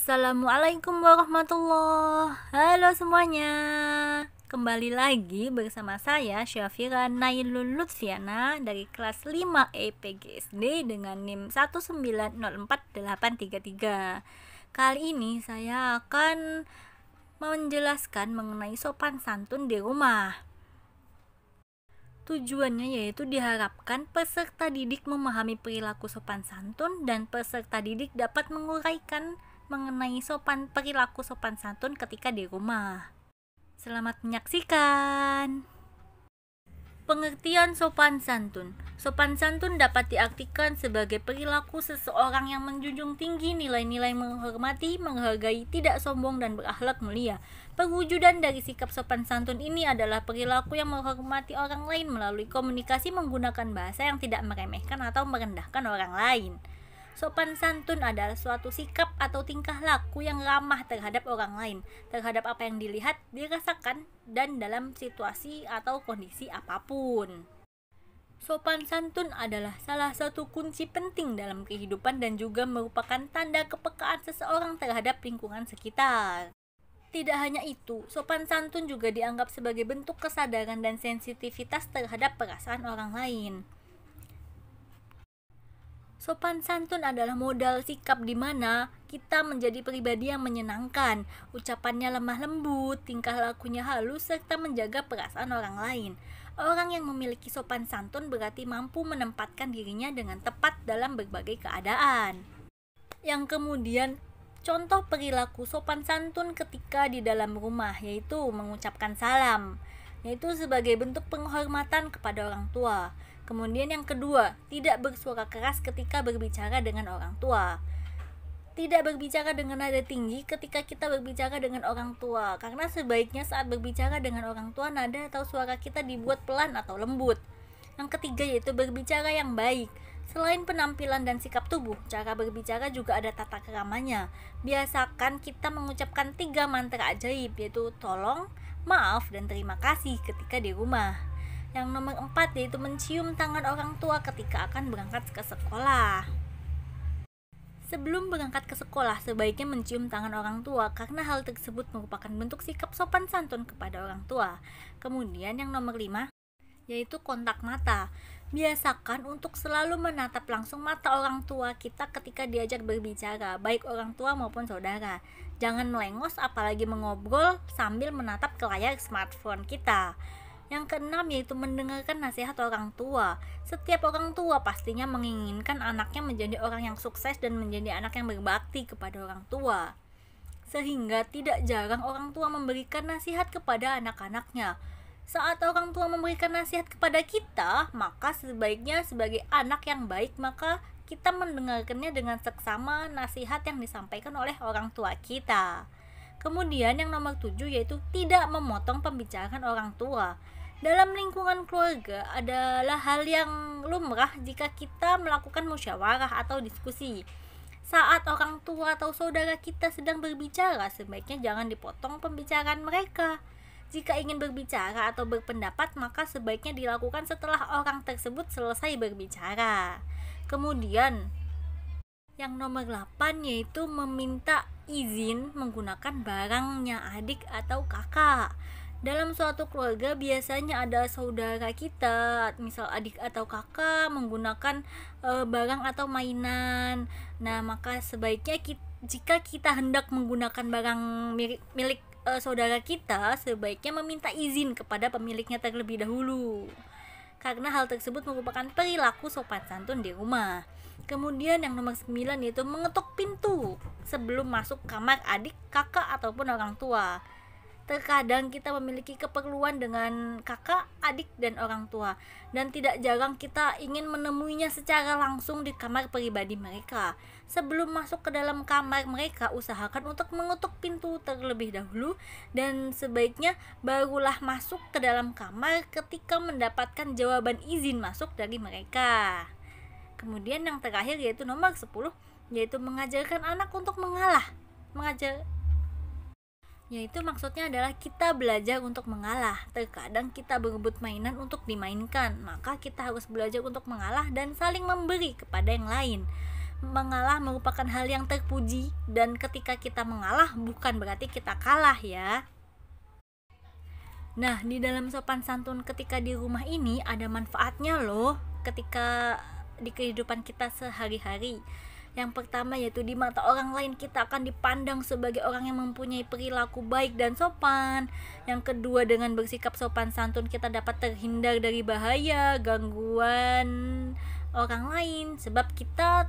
Assalamualaikum warahmatullahi. Halo semuanya. Kembali lagi bersama saya Syafira Nailul Lutfiana dari kelas 5 EPGSD dengan NIM 1904833. Kali ini saya akan menjelaskan mengenai sopan santun di rumah. Tujuannya yaitu diharapkan peserta didik memahami perilaku sopan santun dan peserta didik dapat menguraikan mengenai perilaku sopan santun ketika di rumah. Selamat menyaksikan. Pengertian sopan santun. Sopan santun dapat diartikan sebagai perilaku seseorang yang menjunjung tinggi nilai-nilai menghormati, menghargai, tidak sombong, dan berakhlak mulia. Perwujudan dari sikap sopan santun ini adalah perilaku yang menghormati orang lain melalui komunikasi menggunakan bahasa yang tidak meremehkan atau merendahkan orang lain. Sopan santun adalah suatu sikap atau tingkah laku yang ramah terhadap orang lain, terhadap apa yang dilihat, dirasakan, dan dalam situasi atau kondisi apapun. Sopan santun adalah salah satu kunci penting dalam kehidupan dan juga merupakan tanda kepekaan seseorang terhadap lingkungan sekitar. Tidak hanya itu, sopan santun juga dianggap sebagai bentuk kesadaran dan sensitivitas terhadap perasaan orang lain. Sopan santun adalah modal sikap di mana kita menjadi pribadi yang menyenangkan, ucapannya lemah lembut, tingkah lakunya halus, serta menjaga perasaan orang lain. Orang yang memiliki sopan santun berarti mampu menempatkan dirinya dengan tepat dalam berbagai keadaan. Yang kemudian, contoh perilaku sopan santun ketika di dalam rumah, yaitu mengucapkan salam, yaitu sebagai bentuk penghormatan kepada orang tua. Kemudian yang kedua, tidak bersuara keras ketika berbicara dengan orang tua. Tidak berbicara dengan nada tinggi ketika kita berbicara dengan orang tua, karena sebaiknya saat berbicara dengan orang tua nada atau suara kita dibuat pelan atau lembut. Yang ketiga yaitu berbicara yang baik. Selain penampilan dan sikap tubuh, cara berbicara juga ada tata keramanya. Biasakan kita mengucapkan 3 mantra ajaib, yaitu tolong, maaf, dan terima kasih ketika di rumah. Yang nomor 4 yaitu mencium tangan orang tua ketika akan berangkat ke sekolah. Sebelum berangkat ke sekolah, sebaiknya mencium tangan orang tua karena hal tersebut merupakan bentuk sikap sopan santun kepada orang tua. Kemudian yang nomor 5 yaitu kontak mata. Biasakan untuk selalu menatap langsung mata orang tua kita ketika diajak berbicara, baik orang tua maupun saudara. Jangan melengos apalagi mengobrol sambil menatap ke layar smartphone kita. Yang keenam yaitu mendengarkan nasihat orang tua. Setiap orang tua pastinya menginginkan anaknya menjadi orang yang sukses dan menjadi anak yang berbakti kepada orang tua. Sehingga tidak jarang orang tua memberikan nasihat kepada anak-anaknya. Saat orang tua memberikan nasihat kepada kita, maka sebaiknya sebagai anak yang baik, maka kita mendengarkannya dengan seksama nasihat yang disampaikan oleh orang tua kita. Kemudian yang nomor 7 yaitu tidak memotong pembicaraan orang tua. Dalam lingkungan keluarga adalah hal yang lumrah jika kita melakukan musyawarah atau diskusi. Saat orang tua atau saudara kita sedang berbicara, sebaiknya jangan dipotong pembicaraan mereka. Jika ingin berbicara atau berpendapat, maka sebaiknya dilakukan setelah orang tersebut selesai berbicara. Kemudian, yang nomor 8 yaitu meminta izin menggunakan barangnya adik atau kakak. Dalam suatu keluarga biasanya ada saudara kita, misal adik atau kakak menggunakan barang atau mainan. Nah, maka sebaiknya jika kita hendak menggunakan barang milik saudara kita, sebaiknya meminta izin kepada pemiliknya terlebih dahulu. Karena hal tersebut merupakan perilaku sopan santun di rumah. Kemudian yang nomor 9 yaitu mengetuk pintu sebelum masuk kamar adik, kakak, ataupun orang tua. Terkadang kita memiliki keperluan dengan kakak, adik, dan orang tua, dan tidak jarang kita ingin menemuinya secara langsung di kamar pribadi mereka. Sebelum masuk ke dalam kamar mereka, usahakan untuk mengetuk pintu terlebih dahulu, dan sebaiknya barulah masuk ke dalam kamar ketika mendapatkan jawaban izin masuk dari mereka. Kemudian yang terakhir yaitu nomor 10, yaitu mengajarkan anak untuk mengalah. Yaitu maksudnya adalah kita belajar untuk mengalah. Terkadang kita berebut mainan untuk dimainkan, maka kita harus belajar untuk mengalah dan saling memberi kepada yang lain. mengalah merupakan hal yang terpuji, dan ketika kita mengalah bukan berarti kita kalah ya. Nah, di dalam sopan santun ketika di rumah ini ada manfaatnya loh ketika di kehidupan kita sehari-hari. Yang pertama yaitu di mata orang lain kita akan dipandang sebagai orang yang mempunyai perilaku baik dan sopan. Yang kedua, dengan bersikap sopan santun kita dapat terhindar dari bahaya, gangguan orang lain, sebab kita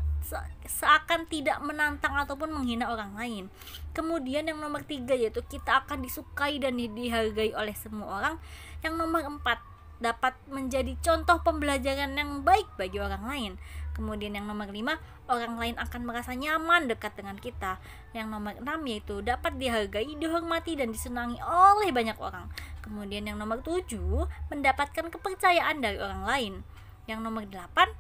seakan tidak menantang ataupun menghina orang lain. Kemudian yang nomor 3 yaitu kita akan disukai dan dihargai oleh semua orang. Yang nomor 4, dapat menjadi contoh pembelajaran yang baik bagi orang lain. Kemudian yang nomor 5, orang lain akan merasa nyaman dekat dengan kita. Yang nomor 6 yaitu dapat dihargai, dihormati, dan disenangi oleh banyak orang. Kemudian yang nomor 7, mendapatkan kepercayaan dari orang lain. Yang nomor 8,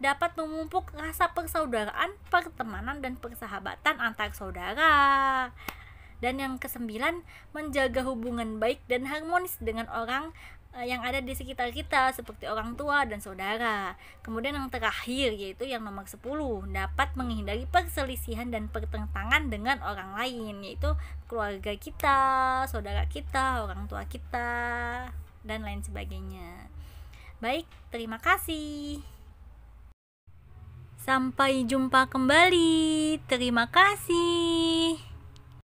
dapat memupuk rasa persaudaraan, pertemanan, dan persahabatan antar saudara. Dan yang ke-9, menjaga hubungan baik dan harmonis dengan orang yang ada di sekitar kita seperti orang tua dan saudara. Kemudian yang terakhir yaitu yang nomor 10, dapat menghindari perselisihan dan pertentangan dengan orang lain, yaitu keluarga kita, saudara kita, orang tua kita, dan lain sebagainya. Baik, terima kasih. Sampai jumpa kembali. Terima kasih.